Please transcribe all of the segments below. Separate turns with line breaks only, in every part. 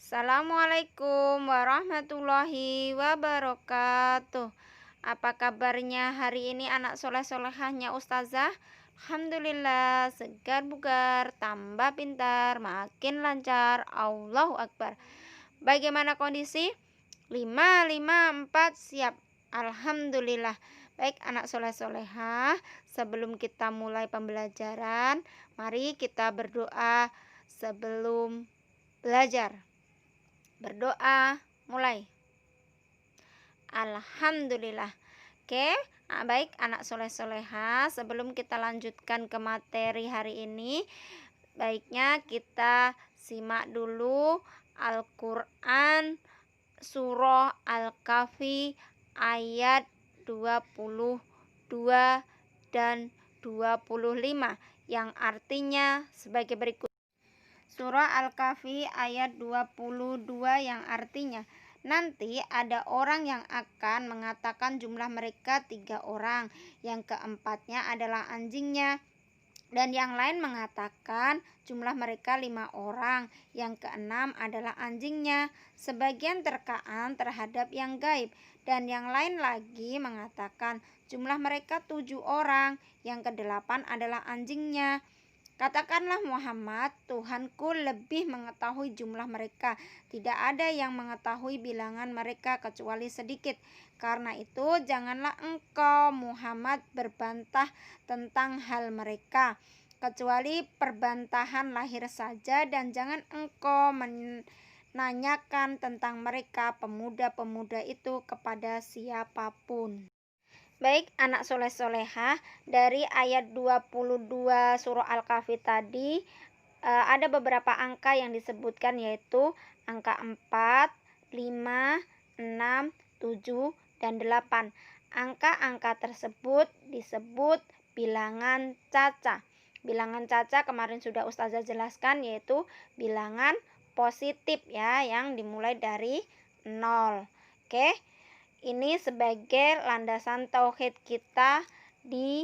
Assalamualaikum warahmatullahi wabarakatuh. Apa kabarnya hari ini anak soleh-solehahnya Ustazah? Alhamdulillah, segar bugar, tambah pintar, makin lancar. Allahu Akbar. Bagaimana kondisi? 5, 5, 4, siap. Alhamdulillah. Baik anak soleh-solehah, sebelum kita mulai pembelajaran, mari kita berdoa sebelum belajar. Berdoa, mulai. Alhamdulillah. Oke, baik anak soleh-soleha, sebelum kita lanjutkan ke materi hari ini, baiknya kita simak dulu Al-Quran surah Al-Kahfi ayat 22 dan 25 yang artinya sebagai berikut. Surah Al-Kahfi ayat 22 yang artinya, nanti ada orang yang akan mengatakan jumlah mereka 3 orang, yang keempatnya adalah anjingnya, dan yang lain mengatakan jumlah mereka 5 orang, yang keenam adalah anjingnya. Sebagian terkaan terhadap yang gaib, dan yang lain lagi mengatakan jumlah mereka 7 orang, yang kedelapan adalah anjingnya. Katakanlah Muhammad, Tuhanku lebih mengetahui jumlah mereka. Tidak ada yang mengetahui bilangan mereka kecuali sedikit. Karena itu janganlah engkau Muhammad berbantah tentang hal mereka, kecuali perbantahan lahir saja, dan jangan engkau menanyakan tentang mereka pemuda-pemuda itu kepada siapapun. Baik anak soleh-solehah, dari ayat 22 surah Al-Kahfi tadi ada beberapa angka yang disebutkan, yaitu angka 4, 5, 6, 7, dan 8. Angka-angka tersebut disebut bilangan caca. Bilangan caca kemarin sudah Ustazah jelaskan, yaitu bilangan positif ya, yang dimulai dari 0. Oke. Ini sebagai landasan tauhid kita di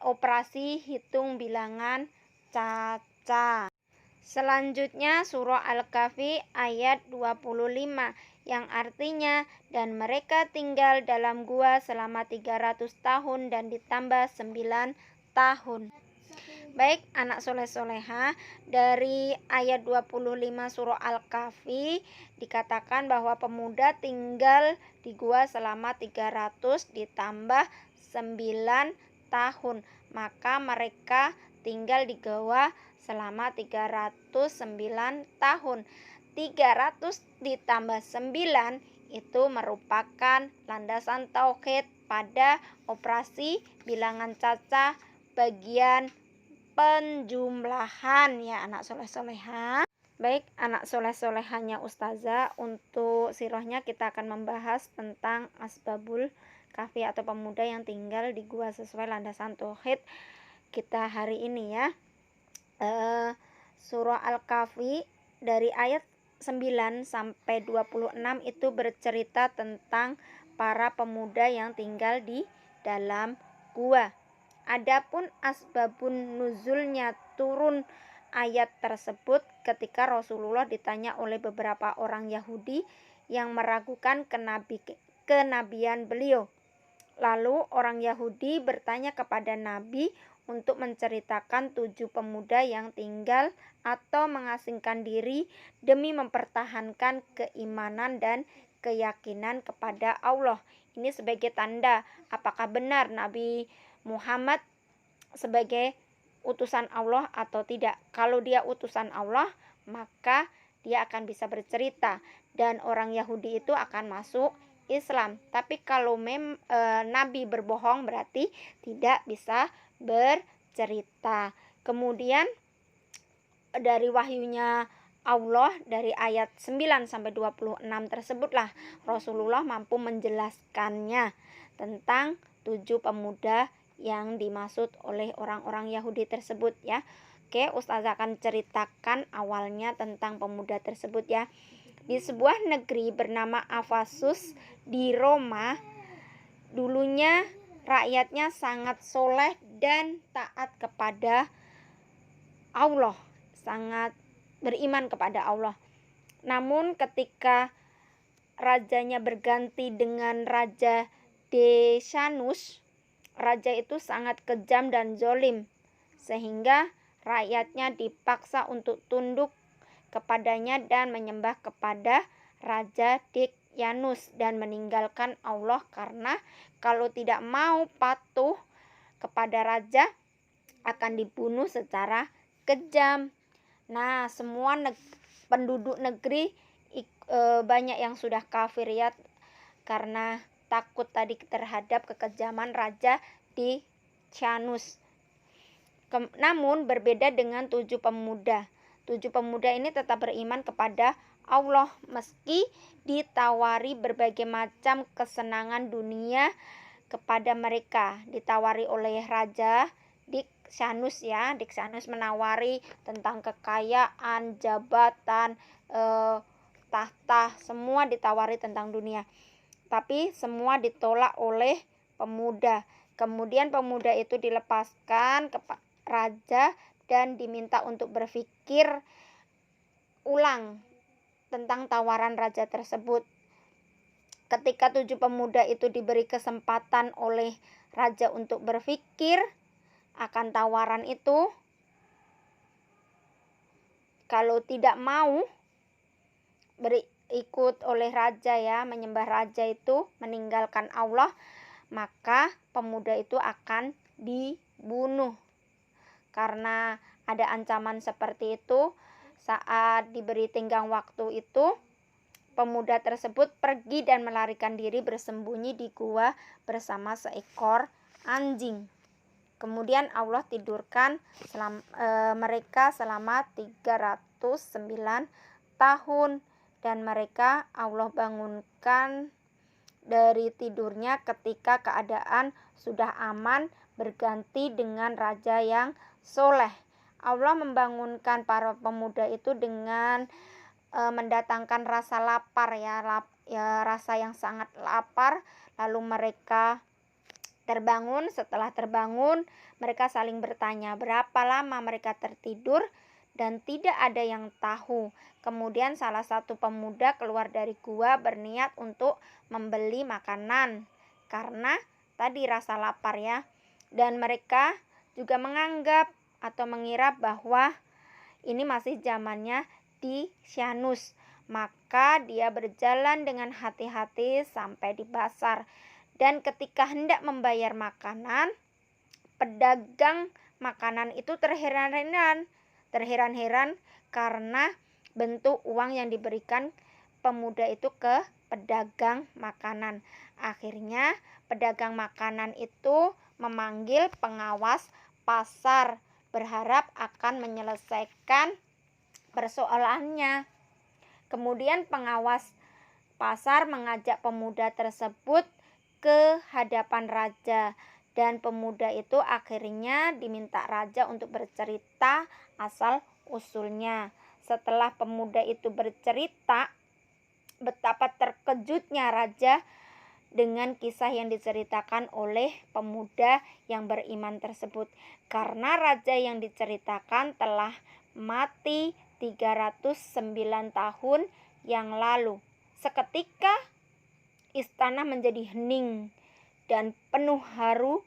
operasi hitung bilangan caca. Selanjutnya surah Al-Kahfi ayat 25 yang artinya, dan mereka tinggal dalam gua selama 300 tahun dan ditambah 9 tahun. Baik anak soleh-soleha, dari ayat 25 surah Al-Kahfi dikatakan bahwa pemuda tinggal di gua selama 300 ditambah 9 tahun. Maka mereka tinggal di gua selama 309 tahun. 300 ditambah 9 itu merupakan landasan tauhid pada operasi bilangan caca bagian penjumlahan ya anak soleh-soleha. Baik anak soleh-solehanya Ustazah, untuk sirahnya kita akan membahas tentang asbabul kahfi atau pemuda yang tinggal di gua sesuai landasan tauhid kita hari ini ya. Surah Al-Kahfi dari ayat 9 sampai 26 itu bercerita tentang para pemuda yang tinggal di dalam gua. Adapun asbabun nuzulnya turun ayat tersebut ketika Rasulullah ditanya oleh beberapa orang Yahudi yang meragukan kenabian beliau. Lalu orang Yahudi bertanya kepada Nabi untuk menceritakan 7 pemuda yang tinggal atau mengasingkan diri demi mempertahankan keimanan dan keyakinan kepada Allah. Ini sebagai tanda apakah benar Nabi Muhammad sebagai utusan Allah atau tidak. Kalau dia utusan Allah, maka dia akan bisa bercerita dan orang Yahudi itu akan masuk Islam. Tapi kalau Nabi berbohong berarti tidak bisa bercerita. Kemudian dari wahyunya Allah dari ayat 9 sampai 26 tersebutlah Rasulullah mampu menjelaskannya tentang 7 pemuda yang dimaksud oleh orang-orang Yahudi tersebut ya. Oke, Ustazah akan ceritakan awalnya tentang pemuda tersebut ya. Di sebuah negeri bernama Afasus di Roma, dulunya rakyatnya sangat soleh dan taat kepada Allah, sangat beriman kepada Allah. Namun ketika rajanya berganti dengan Raja Decianus, raja itu sangat kejam dan zolim, sehingga rakyatnya dipaksa untuk tunduk kepadanya dan menyembah kepada Raja Decianus dan meninggalkan Allah, karena kalau tidak mau patuh kepada raja akan dibunuh secara kejam. Nah, semua penduduk negeri banyak yang sudah kafir ya, karena takut tadi terhadap kekejaman Raja Decianus. Namun berbeda dengan 7 pemuda. 7 pemuda ini tetap beriman kepada Allah meski ditawari berbagai macam kesenangan dunia kepada mereka. Ditawari oleh Raja Decianus ya. Decianus menawari tentang kekayaan, jabatan, tahta, semua ditawari tentang dunia. Tapi semua ditolak oleh pemuda. Kemudian pemuda itu dilepaskan ke raja dan diminta untuk berpikir ulang tentang tawaran raja tersebut. Ketika 7 pemuda itu diberi kesempatan oleh raja untuk berpikir akan tawaran itu, kalau tidak mau ikut oleh raja ya, menyembah raja itu, meninggalkan Allah, maka pemuda itu akan dibunuh. Karena ada ancaman seperti itu, saat diberi tenggang waktu itu, pemuda tersebut pergi dan melarikan diri bersembunyi di gua bersama seekor anjing. Kemudian Allah tidurkan mereka selama 309 tahun, dan mereka Allah bangunkan dari tidurnya ketika keadaan sudah aman, berganti dengan raja yang soleh. Allah membangunkan para pemuda itu dengan mendatangkan rasa lapar ya, rasa yang sangat lapar. Lalu mereka terbangun. Setelah terbangun, mereka saling bertanya berapa lama mereka tertidur, dan tidak ada yang tahu. Kemudian salah satu pemuda keluar dari gua berniat untuk membeli makanan karena tadi rasa lapar ya. Dan mereka juga menganggap atau mengira bahwa ini masih zamannya Decianus. Maka dia berjalan dengan hati-hati sampai di pasar. Dan ketika hendak membayar makanan, pedagang makanan itu terheran-heran karena bentuk uang yang diberikan pemuda itu ke pedagang makanan. Akhirnya pedagang makanan itu memanggil pengawas pasar, berharap akan menyelesaikan persoalannya. Kemudian pengawas pasar mengajak pemuda tersebut ke hadapan raja, dan pemuda itu akhirnya diminta raja untuk bercerita asal usulnya. Setelah pemuda itu bercerita, betapa terkejutnya raja dengan kisah yang diceritakan oleh pemuda yang beriman tersebut, karena raja yang diceritakan telah mati 309 tahun yang lalu. Seketika istana menjadi hening dan penuh haru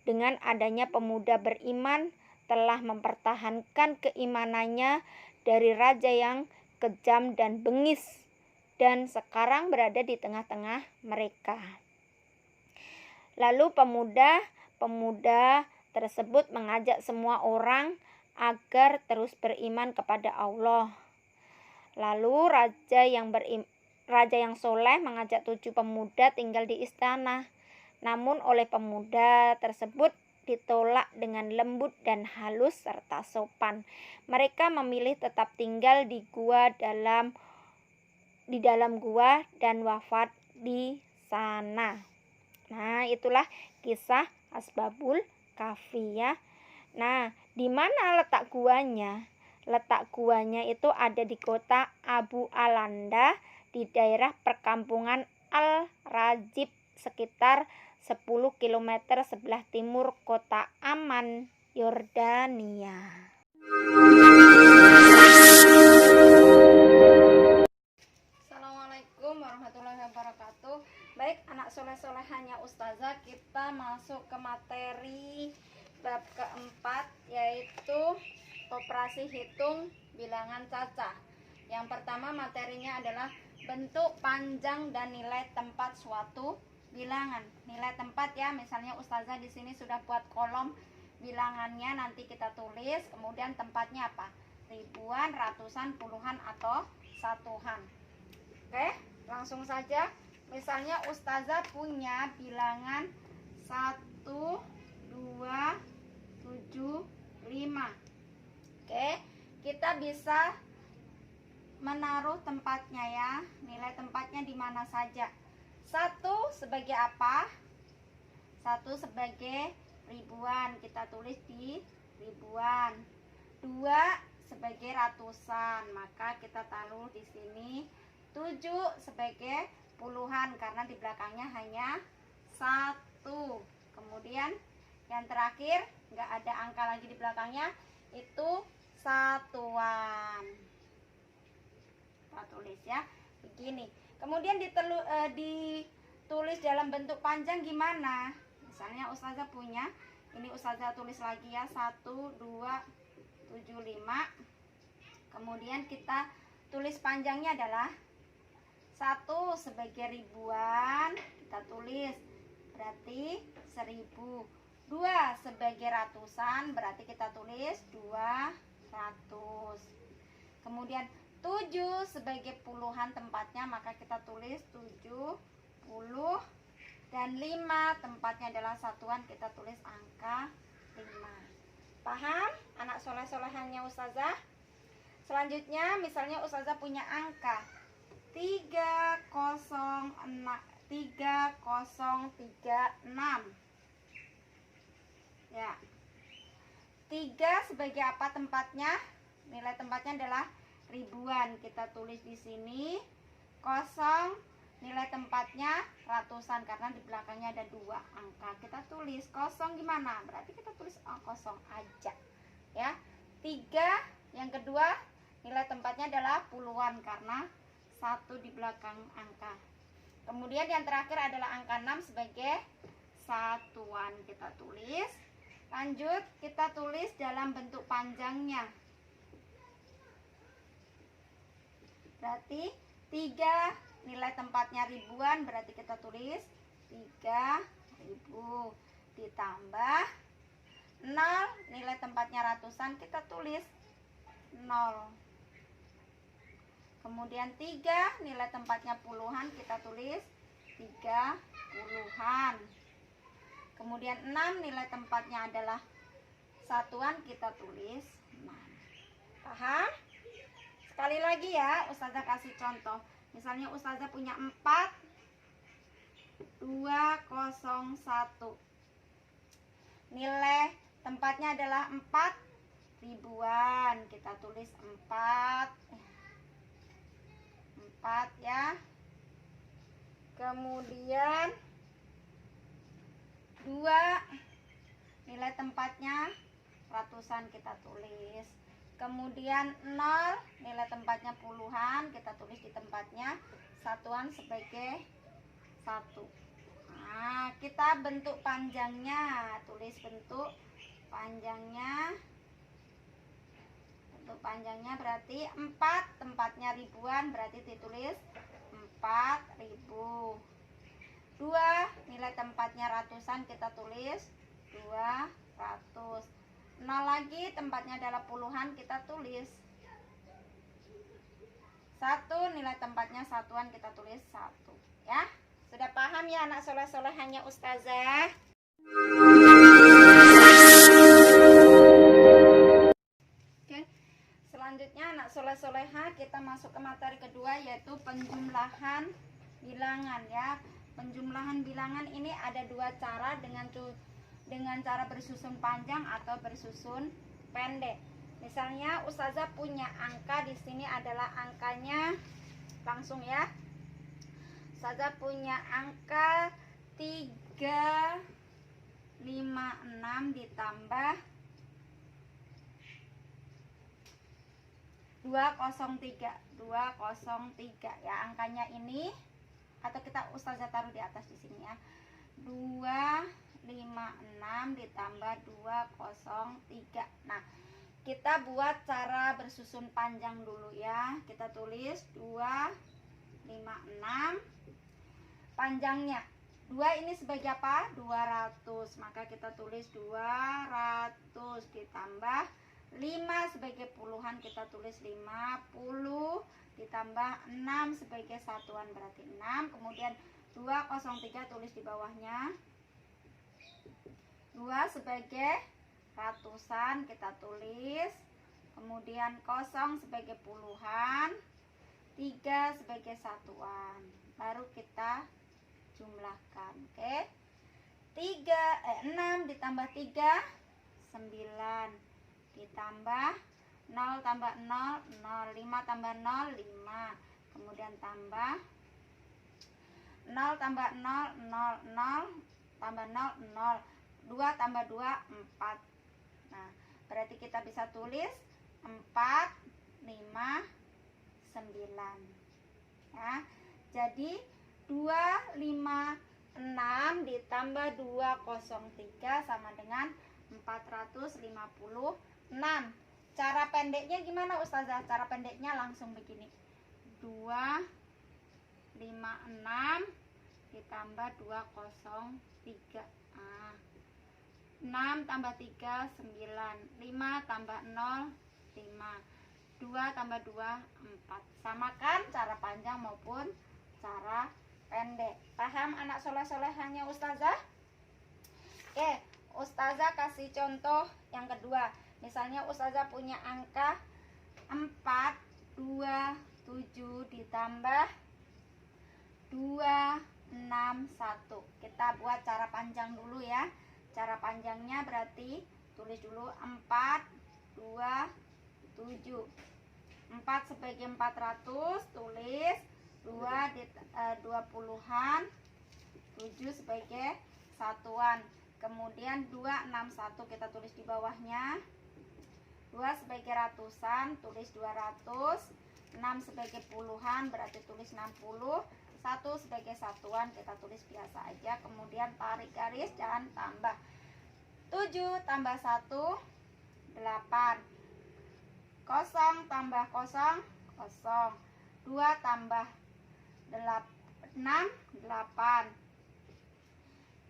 dengan adanya pemuda beriman telah mempertahankan keimanannya dari raja yang kejam dan bengis, dan sekarang berada di tengah-tengah mereka. Lalu pemuda tersebut mengajak semua orang agar terus beriman kepada Allah. Lalu raja yang soleh mengajak 7 pemuda tinggal di istana. Namun oleh pemuda tersebut ditolak dengan lembut dan halus serta sopan. Mereka memilih tetap tinggal di dalam gua dan wafat di sana. Nah, itulah kisah Asbabul Kahfi ya. Nah, di mana letak guanya? Letak guanya itu ada di kota Abu Alanda, di daerah perkampungan Al-Rajib, sekitar 10 km sebelah timur kota Amman, Yordania. soleh-solehannya Ustazah, kita masuk ke materi bab keempat, yaitu operasi hitung bilangan cacah. Yang pertama materinya adalah bentuk panjang dan nilai tempat suatu bilangan. Nilai tempat ya, misalnya Ustazah di sini sudah buat kolom bilangannya, nanti kita tulis. Kemudian tempatnya apa? Ribuan, ratusan, puluhan, atau satuan. Oke, langsung saja. Misalnya Ustazah punya bilangan 1, 2, 7, 5. Oke, kita bisa menaruh tempatnya ya. Nilai tempatnya di mana saja. 1 sebagai apa? 1 sebagai ribuan, kita tulis di ribuan. 2 sebagai ratusan, maka kita taruh di sini. 7 sebagai puluhan, karena di belakangnya hanya 1. Kemudian yang terakhir nggak ada angka lagi di belakangnya, itu satuan. Kita tulis ya begini. Kemudian ditulis dalam bentuk panjang gimana? Misalnya Ustazah punya, ini Ustazah tulis lagi ya, 1, 2, 7, 5. Kemudian kita tulis panjangnya adalah 1 sebagai ribuan, kita tulis berarti 1000. 2 sebagai ratusan, berarti kita tulis 200. Kemudian 7 sebagai puluhan tempatnya, maka kita tulis 70. Dan 5 tempatnya adalah satuan, kita tulis angka 5. Paham anak soleh-solehannya Ustazah? Selanjutnya misalnya Ustazah punya angka 3036 ya. 3 sebagai apa tempatnya? Nilai tempatnya adalah ribuan, kita tulis di sini. 0 nilai tempatnya ratusan, karena di belakangnya ada 2 angka, kita tulis 0 gimana? Berarti kita tulis 0 aja ya. 3 yang kedua nilai tempatnya adalah puluhan, karena 1 di belakang angka. Kemudian yang terakhir adalah angka 6 sebagai satuan, kita tulis. Lanjut kita tulis dalam bentuk panjangnya. Berarti 3 nilai tempatnya ribuan, berarti kita tulis 3000. Ditambah 0 nilai tempatnya ratusan, kita tulis 0. Kemudian 3 nilai tempatnya puluhan, kita tulis 3 puluhan. Kemudian 6 nilai tempatnya adalah satuan, kita tulis 6. Paham? Sekali lagi ya, Ustazah kasih contoh. Misalnya Ustazah punya 4201. Nilai tempatnya adalah 4 ribuan, kita tulis 4 ya. Kemudian 2 nilai tempatnya ratusan, kita tulis. Kemudian 0 nilai tempatnya puluhan, kita tulis di tempatnya satuan sebagai 1. Nah, kita bentuk panjangnya, tulis bentuk panjangnya. Bentuk panjangnya berarti 4 tempatnya ribuan, berarti ditulis 4000. 2 nilai tempatnya ratusan, kita tulis 200. 0 lagi tempatnya adalah puluhan, kita tulis 1 nilai tempatnya satuan, kita tulis 1 ya. Sudah paham ya anak soleh-solehannya Ustazah? Oke. Selanjutnya anak soleh-soleha, kita masuk ke materi kedua, yaitu penjumlahan bilangan ya. Penjumlahan bilangan ini ada 2 cara, dengan cara bersusun panjang atau bersusun pendek. Misalnya Ustazah punya angka di sini adalah angkanya, langsung ya. Ustazah punya angka 356 ditambah 203 ya, angkanya ini atau kita ustazah taruh di atas di sini ya. 256 ditambah 203. Nah, kita buat cara bersusun panjang dulu ya. Kita tulis 256. Panjangnya 2 ini sebagai apa? 200. Maka kita tulis 200 ditambah 5 sebagai puluhan, kita tulis 50 ditambah 6 sebagai satuan berarti 6. Kemudian 203 tulis di bawahnya. 2 sebagai ratusan kita tulis. Kemudian 0 sebagai puluhan, 3 sebagai satuan. Baru kita jumlahkan. Oke. 6 ditambah 3 9 ditambah 0 tambah 0 0, 5 tambah 0 5, kemudian tambah 0 tambah 0 0 0 tambah 0 0, 2 tambah 2 4. Nah, berarti kita bisa tulis 4 5 9 ya. Jadi 256 ditambah 203 sama dengan 456. Cara pendeknya gimana ustazah? Cara pendeknya langsung begini. 256 ditambah 203. 6 tambah 3 9, 5 tambah 0 5, 2 tambah 2 4. Samakan cara panjang maupun cara pendek. Paham anak soleh-solehanya ustazah? Oke, ustazah kasih contoh yang kedua. Misalnya ustazah punya angka 427 ditambah 261. Kita buat cara panjang dulu ya. Cara panjangnya berarti tulis dulu 427. 4 sebagai 400 tulis 2 puluhan, 7 sebagai satuan. Kemudian 261 kita tulis di bawahnya. 2 sebagai ratusan tulis 200, 6 sebagai puluhan berarti tulis 60, 1 sebagai satuan kita tulis biasa aja. Kemudian tarik garis dan tambah. 7 tambah 1 8, 0 tambah 0 0, 2 tambah 6 8,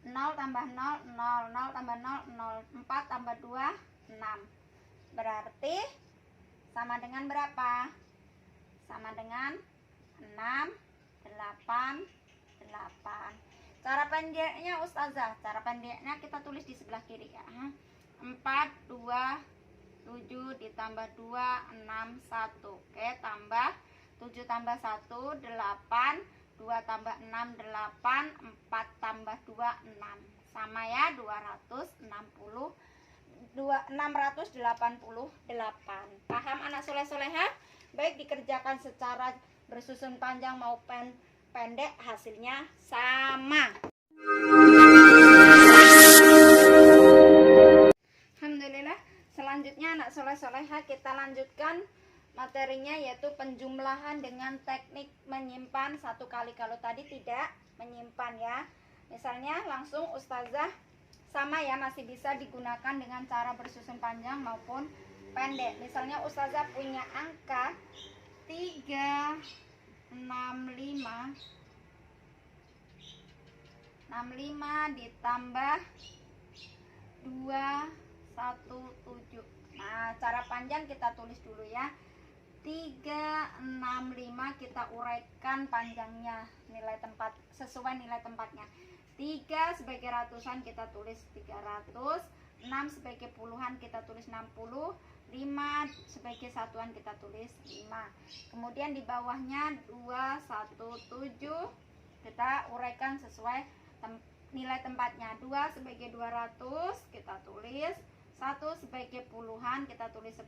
0 tambah 0 0, 0 tambah 0 0, 4 tambah 2 6. Berarti sama dengan berapa? Sama dengan 6 8 8. Cara pendeknya ustazah, cara pendeknya kita tulis di sebelah kiri ya. 4 2 7 ditambah 2 6 1. Oke, tambah 7 tambah 1 8, 2 tambah 6 8, 4 tambah 2 6. Sama ya, 688. Paham anak soleh-soleha? Baik dikerjakan secara bersusun panjang maupun pendek, hasilnya sama. Alhamdulillah. Selanjutnya anak soleh-soleha, kita lanjutkan materinya yaitu penjumlahan dengan teknik menyimpan satu kali. Kalau tadi tidak menyimpan ya. Misalnya langsung ustazah sama ya, masih bisa digunakan dengan cara bersusun panjang maupun pendek. Misalnya ustazah punya angka 365 ditambah 217. Nah, cara panjang kita tulis dulu ya. 365 kita uraikan panjangnya, nilai tempat sesuai nilai tempatnya. 3 sebagai ratusan kita tulis 300, 6 sebagai puluhan kita tulis 60, 5 sebagai satuan kita tulis 5. Kemudian di bawahnya 217 kita uraikan sesuai nilai tempatnya. 2 sebagai 200 kita tulis, 1 sebagai puluhan kita tulis 10,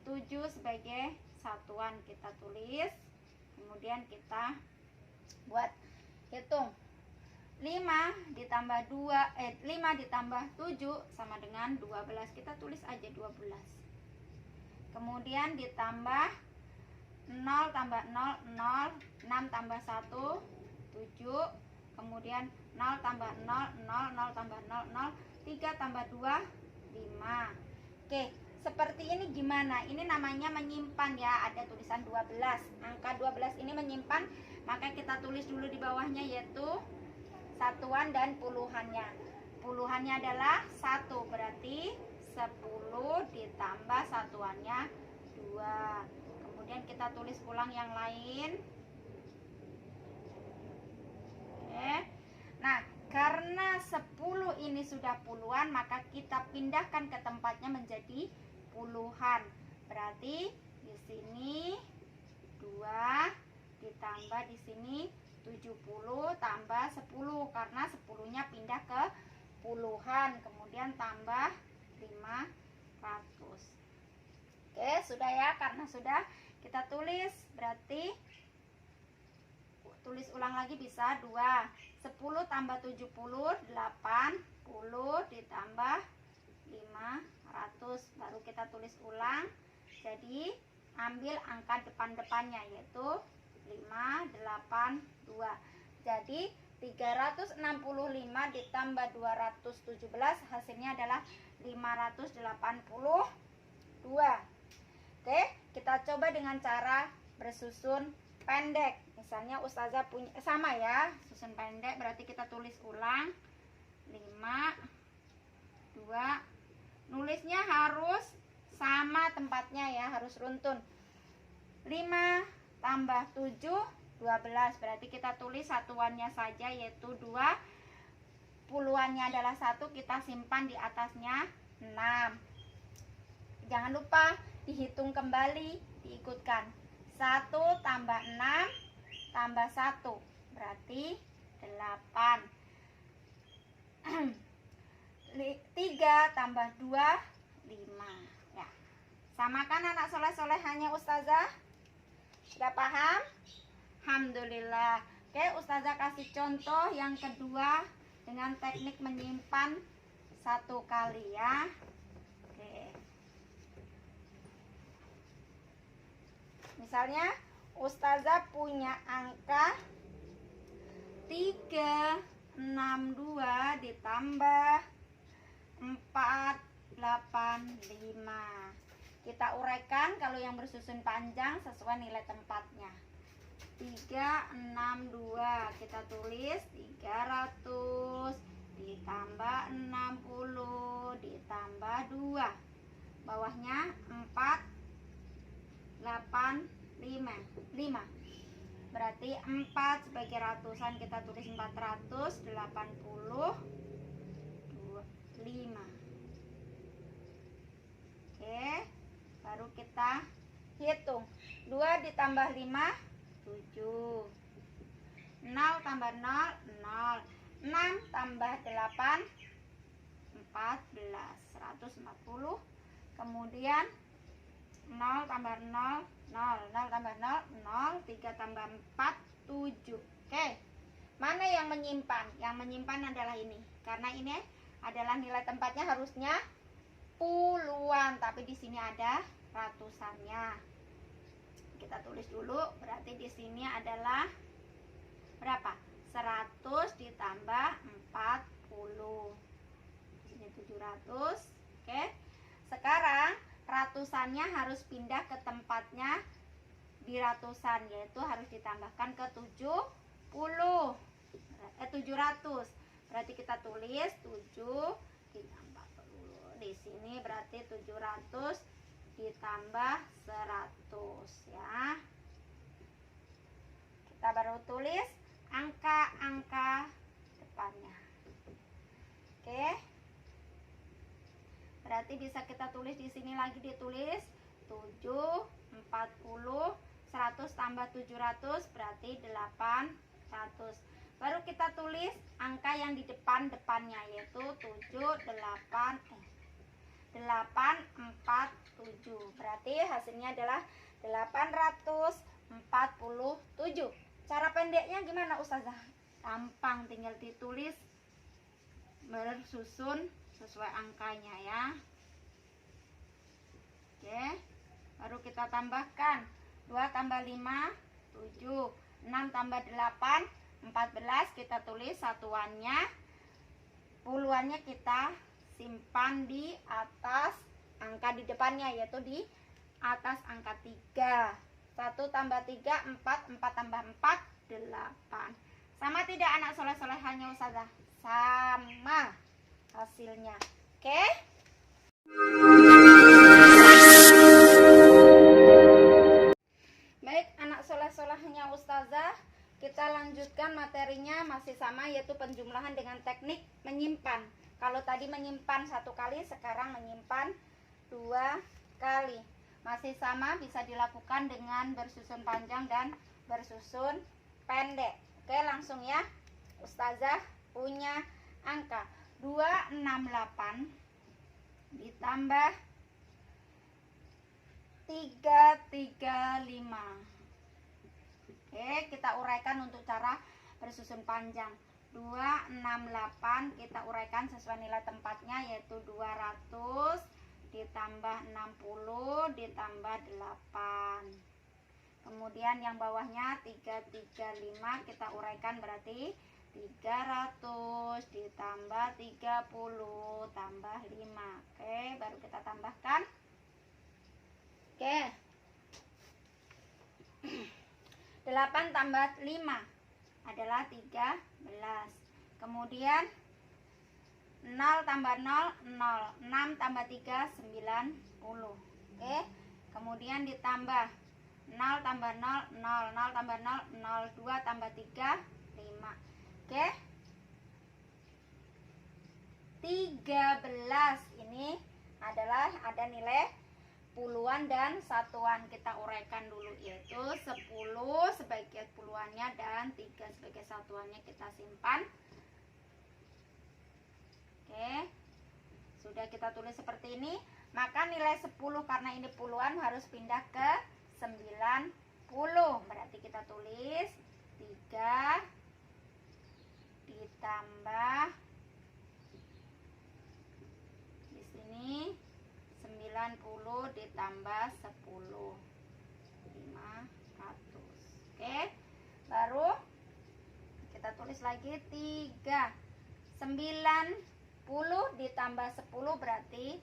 7 sebagai satuan kita tulis. Kemudian kita buat hitung. 5 ditambah 7 sama dengan 12. Kita tulis aja 12. Kemudian ditambah 0 tambah 0 0, 6 tambah 1 7, kemudian 0 tambah 0, 0, 0 tambah 0, 0, 3 tambah 2, 5. Oke, seperti ini gimana? Ini namanya menyimpan ya, ada tulisan 12. Angka 12 ini menyimpan, maka kita tulis dulu di bawahnya yaitu satuan dan puluhannya. Puluhannya adalah 1, berarti 10 ditambah satuannya 2. Kemudian kita tulis ulang yang lain. Oke. Nah, karena 10 ini sudah puluhan, maka kita pindahkan ke tempatnya menjadi puluhan. Berarti di sini 2 ditambah di sini 70 tambah 10, karena 10-nya pindah ke puluhan, kemudian tambah 500. Oke, sudah ya, karena sudah kita tulis, berarti tulis ulang lagi bisa 2. 10 tambah 70, 80 ditambah 500. Baru kita tulis ulang. Jadi ambil angka depan-depannya yaitu 582. Jadi 365 ditambah 217 hasilnya adalah 582. Oke, kita coba dengan cara bersusun pendek. Misalnya Ustazah punya sama ya, susun pendek, berarti kita tulis ulang 5 2. Nulisnya harus sama tempatnya ya, harus runtun. 5 tambah 7, 12. Berarti kita tulis satuannya saja yaitu 2. Puluhannya adalah 1, kita simpan di atasnya 6. Jangan lupa dihitung kembali, diikutkan. 1 tambah 6 tambah 1 berarti 8. 3 tambah 2, 5 ya. Samakan anak soleh-solehannya Ustazah. Sudah paham? Alhamdulillah. Oke, Ustazah kasih contoh yang kedua dengan teknik menyimpan 1 kali ya. Oke. Misalnya Ustazah punya angka 362 ditambah 485. Kita uraikan kalau yang bersusun panjang sesuai nilai tempatnya. 362 kita tulis 300 ditambah 60 ditambah 2. Bawahnya 485. Berarti 4 sebagai ratusan kita tulis 485. Oke, baru kita hitung. 2 ditambah 5, 7. 0 tambah 0, 0. 6 tambah 8, 14. 140. Kemudian 0 tambah 0, 0. 0 tambah 0, 0. 3 tambah 4, 7. Oke, mana yang menyimpan? Yang menyimpan adalah ini. Karena ini adalah nilai tempatnya harusnya puluhan, tapi di sini ada ratusannya. Kita tulis dulu, berarti di sini adalah berapa? 100 ditambah 40. Di sini 700. Oke. Sekarang ratusannya harus pindah ke tempatnya di ratusan, yaitu harus ditambahkan ke 700. Berarti kita tulis 7 ditambah 40. Di sini berarti 700 ditambah 100 ya. Kita baru tulis angka-angka depannya. Oke. Berarti bisa kita tulis di sini lagi, ditulis 7, 40, 100 tambah 700 berarti 800. Baru kita tulis angka yang di depannya yaitu 847. Berarti hasilnya adalah 847. Cara pendeknya gimana Ustazah? Gampang, tinggal ditulis bersusun sesuai angkanya ya. Oke, baru kita tambahkan 2 tambah 5, 7. 6 tambah 8, 14 kita tulis satuannya, puluhannya kita simpan di atas angka di depannya, yaitu di atas angka 3. 1 tambah 3 4, 4 tambah 4 8. Sama tidak anak soleh-solehannya Ustazah? Sama hasilnya. Oke? Baik anak soleh-solehnya Ustazah, kita lanjutkan materinya masih sama, yaitu penjumlahan dengan teknik menyimpan. Kalau tadi menyimpan 1 kali, sekarang menyimpan 2 kali. Masih sama, bisa dilakukan dengan bersusun panjang dan bersusun pendek. Oke, langsung ya. Ustazah punya angka 268 ditambah 335. Oke, kita uraikan untuk cara bersusun panjang. 268 kita uraikan sesuai nilai tempatnya, yaitu 200 ditambah 60 ditambah 8. Kemudian yang bawahnya 335 kita uraikan, berarti 300 ditambah 30 tambah 5. Oke, baru kita tambahkan. Oke. 8 tambah 5 adalah 13. Kemudian 0 tambah 0 0, 6 tambah 3 90. Oke. Kemudian ditambah 0 tambah 0 0, 0 tambah 0 0, 2 tambah 3 5. Oke. 13 ini adalah ada nilai puluhan dan satuan. Kita uraikan dulu, yaitu 10 sebagai puluhannya dan 3 sebagai satuannya kita simpan. Oke, sudah kita tulis seperti ini. Maka nilai 10 karena ini puluhan harus pindah ke 90. Berarti kita tulis 3 ditambah di sini 90 ditambah 10 500. Oke, baru kita tulis lagi 3 90 ditambah 10 berarti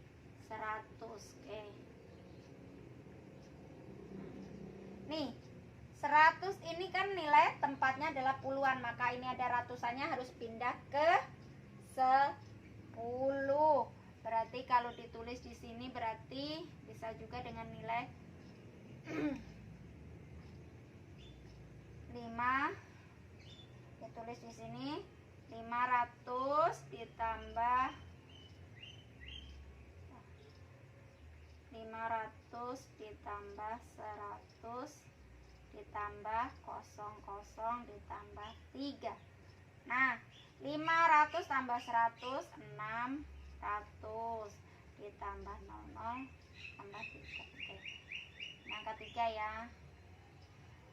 100. Oke, nih 100 ini kan nilai tempatnya adalah puluhan, maka ini ada ratusannya harus pindah ke 10. Berarti kalau ditulis di sini berarti bisa juga dengan nilai 5. Ditulis di sini 500 ditambah 500 ditambah 100 ditambah 00 ditambah 3. Nah, 500 tambah 100 600 ditambah 00 tambah 3. Oke. Angka 3 ya.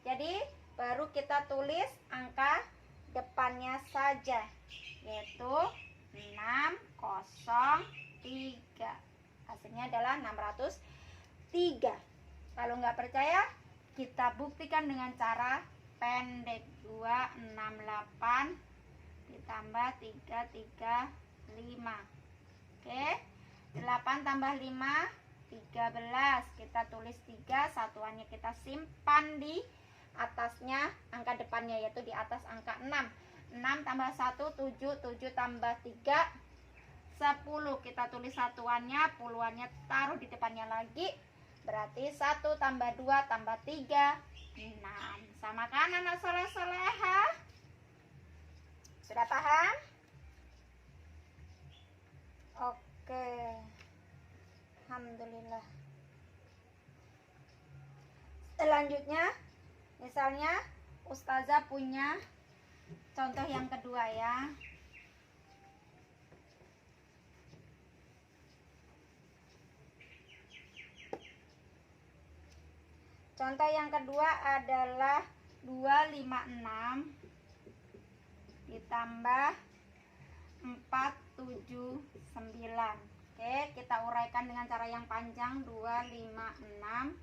Jadi baru kita tulis angka depannya saja, yaitu 603. Hasilnya adalah 603. Kalau nggak percaya, kita buktikan dengan cara pendek. 268 ditambah 335. Oke, 8 tambah 5 13. Kita tulis 3, satuannya kita simpan di atasnya angka depannya, yaitu di atas angka 6. 6 tambah 1 7, 7 tambah 3 10. Kita tulis satuannya, puluhannya taruh di depannya lagi, berarti 1 tambah 2 tambah 3 6. Sama kan anak soleh-soleha? Sudah paham? Oke, alhamdulillah. Selanjutnya, misalnya Ustazah punya contoh yang kedua ya. Contoh yang kedua adalah 256 ditambah 479. Oke, kita uraikan dengan cara yang panjang. 256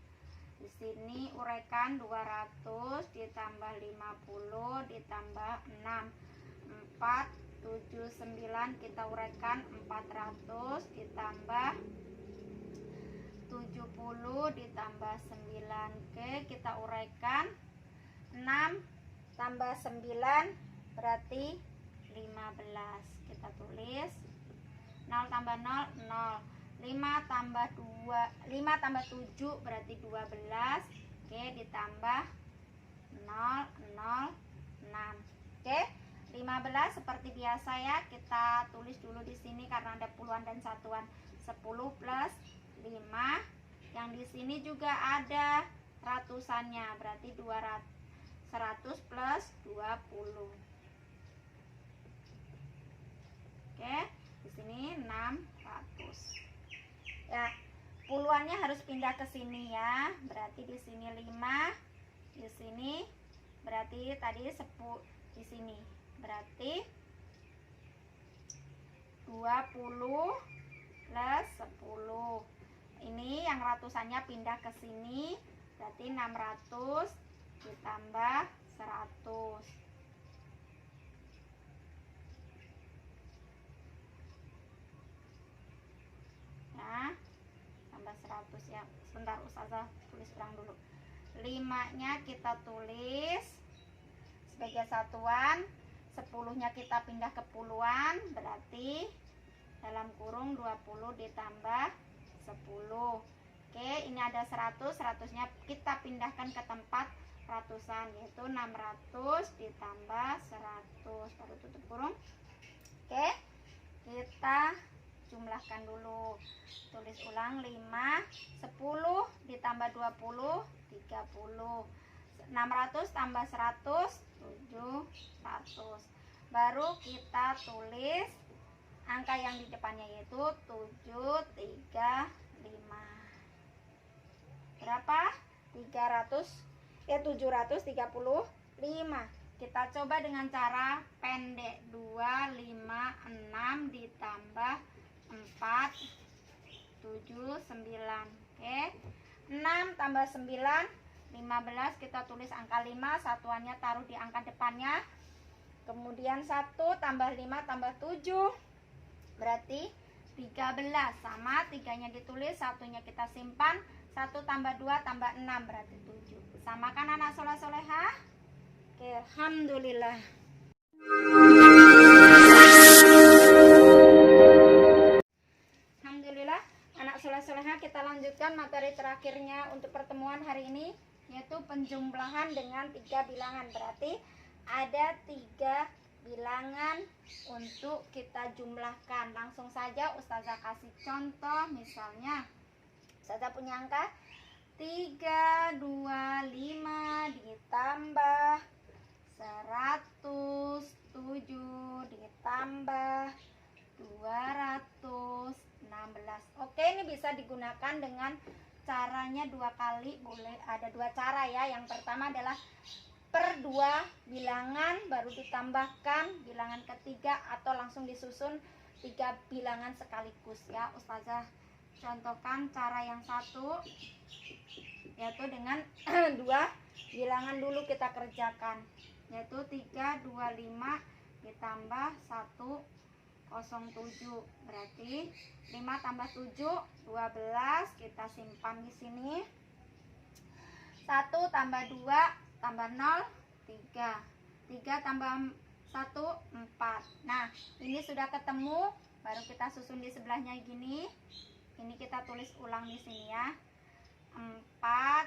Di sini uraikan 200 ditambah 50 ditambah 6. 4, 7, 9 kita uraikan 400 ditambah 70 ditambah 9. Oke, kita uraikan 6 tambah 9 berarti 15. Kita tulis 0 tambah 0, 0. 5 tambah 7 berarti 12. Oke, ditambah 0, 0, 6. Oke, 15 seperti biasa ya. Kita tulis dulu di sini karena ada puluhan dan satuan. 10 plus 5. Yang di sini juga ada ratusannya, berarti 100 plus 20. Oke, di sini 600. Ya, puluhannya harus pindah ke sini ya. Berarti di sini 5, di sini berarti tadi 10, di sini berarti 20 plus 10. Ini yang ratusannya pindah ke sini, berarti 600 ditambah 100. Ya, tambah 100 ya. Sebentar, Ustazah tulis ulang dulu. 5-nya kita tulis sebagai satuan, 10-nya kita pindah ke puluhan, berarti dalam kurung 20 ditambah 10. Oke, ini ada 100, 100-nya kita pindahkan ke tempat ratusan, yaitu 600 ditambah 100, baru tutup kurung. Oke, kita jumlahkan dulu. Tulis ulang 5, 10 ditambah 20, 30. 600 tambah 100, 700. Baru kita tulis angka yang di depannya, yaitu 735. Berapa? 735. Kita coba dengan cara pendek. 256 ditambah 4, 7, 9. Oke, 6 tambah 9, 15. Kita tulis angka 5, satuannya taruh di angka depannya. Kemudian 1 tambah 5 tambah 7 berarti 13. Sama, 3-nya ditulis, 1-nya kita simpan. 1 tambah 2 tambah 6 berarti 7. Sama kan anak soleh-solehah? Oke, alhamdulillah. Alhamdulillah, anak soleh-solehah, kita lanjutkan materi terakhirnya untuk pertemuan hari ini, yaitu penjumlahan dengan 3 bilangan. Berarti ada 3 bilangan untuk kita jumlahkan. Langsung saja Ustazah kasih contoh. Misalnya Ustazah punya angka 325 ditambah 107 ditambah 216. Oke, ini bisa digunakan dengan caranya 2 kali. Boleh ada 2 cara ya. Yang pertama adalah per 2 bilangan baru ditambahkan bilangan ketiga, atau langsung disusun 3 bilangan sekaligus ya. Ustazah contohkan cara yang satu, yaitu dengan 2 bilangan dulu kita kerjakan, yaitu 325 ditambah 107 berarti 5 tambah 7 12. Kita simpan di sini. 1 tambah 2 tambah 0, 3. 3 tambah 1, 4. Nah, ini sudah ketemu. Baru kita susun di sebelahnya gini. Ini kita tulis ulang di sini ya. 4,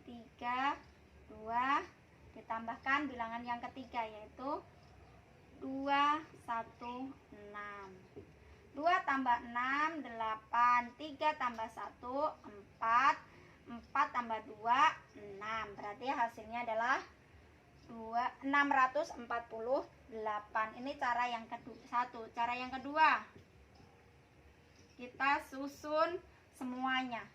3, 2. Ditambahkan bilangan yang ketiga, yaitu 2, 1, 6. 2 tambah 6, 8. 3 tambah 1, 4. 4 tambah 2, 6. Berarti hasilnya adalah 648. Ini cara yang satu. Cara yang kedua, kita susun semuanya.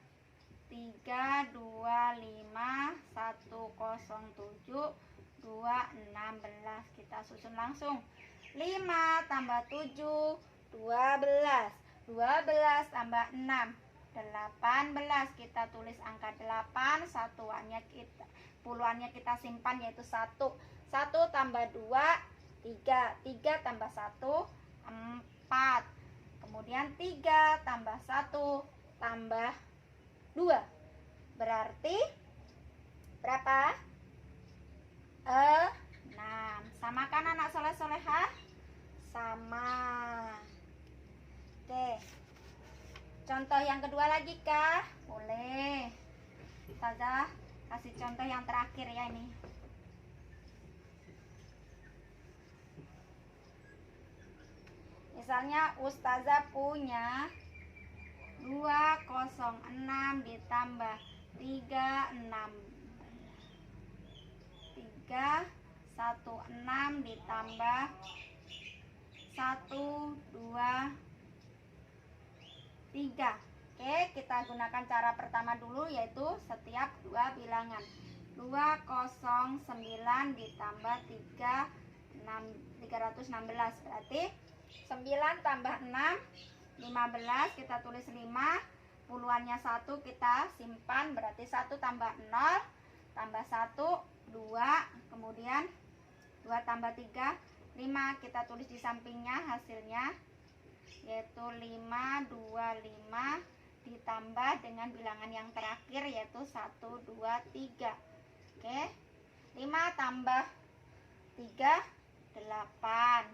3, 2, 5, 107, 2, 16. Kita susun langsung. 5 tambah 7, 12. 12 tambah 6, 18. Kita tulis angka 8, satuannya kita, puluhannya kita simpan yaitu 1. 1 tambah 2, 3. 3 tambah 1, 4. Kemudian 3 tambah 1 tambah 2. Berarti berapa? 6. Sama kan anak soleh-solehah? Sama. Oke. Contoh yang kedua lagi kah? Boleh. Ustazah kasih contoh yang terakhir ya ini. Misalnya Ustazah punya 206 ditambah 36. 316 ditambah 1, 2, 3. Oke, kita gunakan cara pertama dulu, yaitu setiap dua bilangan. 209 ditambah 316, berarti 9 tambah 6, 15. Kita tulis 5, puluhannya 1 kita simpan, berarti 1 tambah 0 tambah 1, 2. Kemudian 2 tambah 3, 5. Kita tulis di sampingnya hasilnya, yaitu 525 ditambah dengan bilangan yang terakhir yaitu 1, 2, 3. Oke, 5 tambah 3, 8.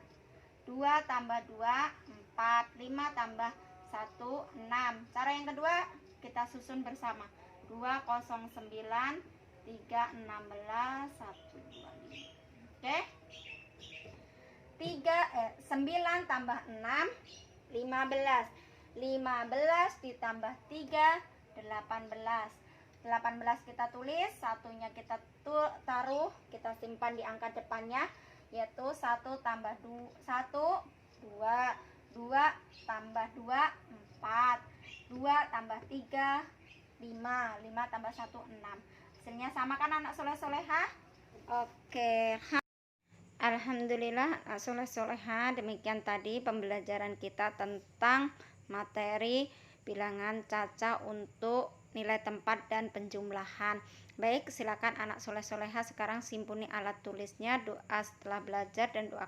2 tambah 2, 4. 5 tambah 1, 6. Cara yang kedua kita susun bersama. 209, 316, 125. Oke, 9 tambah 6, 15. 15 ditambah 3, 18. 18 kita tulis, satunya kita taruh, kita simpan di angka depannya, yaitu 1 tambah 1, 2. 2 tambah 2, 4. 2 tambah 3, 5. 5 tambah 1, 6. Hasilnya sama kan anak soleh-solehah? Oke. Alhamdulillah soleh-soleha, demikian tadi pembelajaran kita tentang materi bilangan caca untuk nilai tempat dan penjumlahan. Baik, silakan anak soleh-soleha sekarang simpuni alat tulisnya, doa setelah belajar dan doa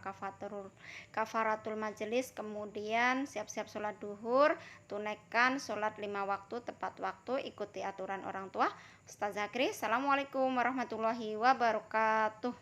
kafaratul majelis, kemudian siap-siap sholat duhur, tunaikan sholat 5 waktu tepat waktu, ikuti aturan orang tua. Ustaz Zakri, assalamualaikum warahmatullahi wabarakatuh.